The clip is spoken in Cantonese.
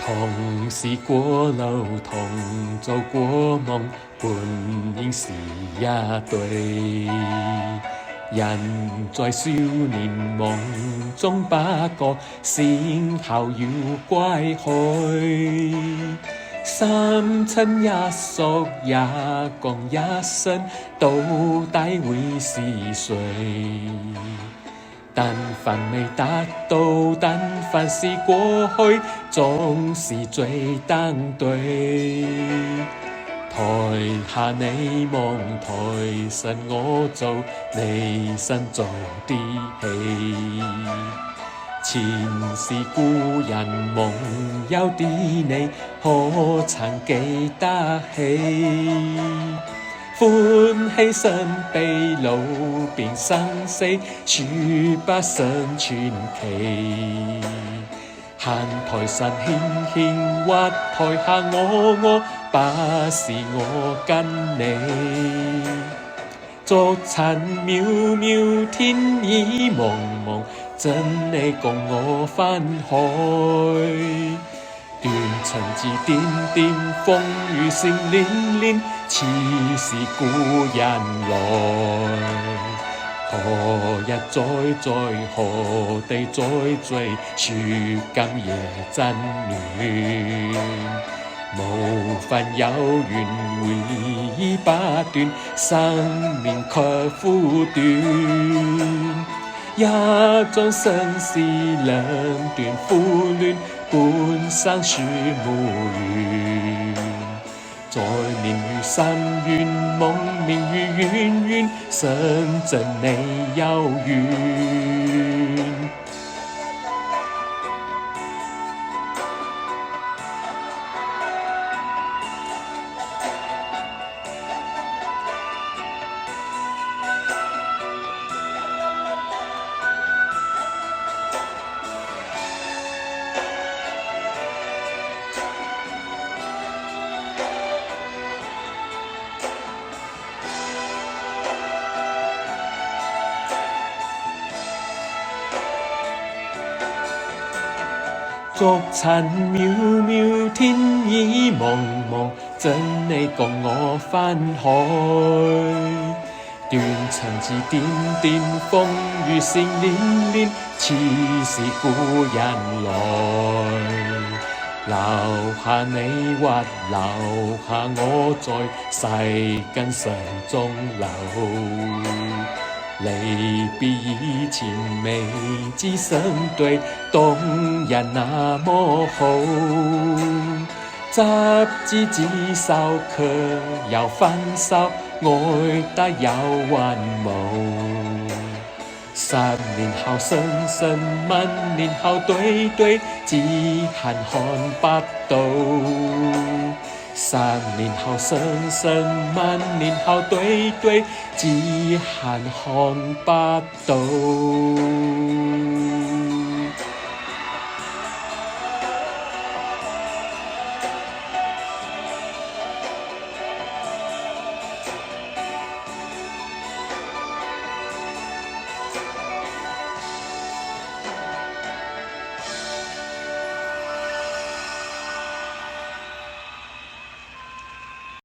同是过路，同走过梦，本應是一對。人在少年夢中不覺，先後要歸去。三親一宿也講一聲，到底會是誰？但凡未達到，但凡是過去，總是最登對。台下你望，台上我做，你身做啲戲。前是故人夢有啲你，可曾記得起？歡喜相比老變生死，說不上傳奇。閒台上輕輕畫，台下我，不是我跟你。昨塵渺渺，天意茫茫，真你共我分開。斷腸字點點，風雨聲漣漣，似是故人來。何日再在，何地再聚，說今夜真暖。無份有緣，回憶不斷，生命卻苦短。一樁相思兩段苦戀，半生樹無緣。在年如深淵，夢冥如遠遠，想着你幽怨。昨塵渺渺，天意茫茫，真你共我分開。斷腸字點點，風雨聲漣漣，似是故人來。留下你或留下我，在世間上終留。離別以前未知相對，當日那麼好。執子之手，卻又分手，愛得有雲霧。10年後相信，萬年後對對，只恨看不到。10年後相信，萬年後對對，只恨看不到。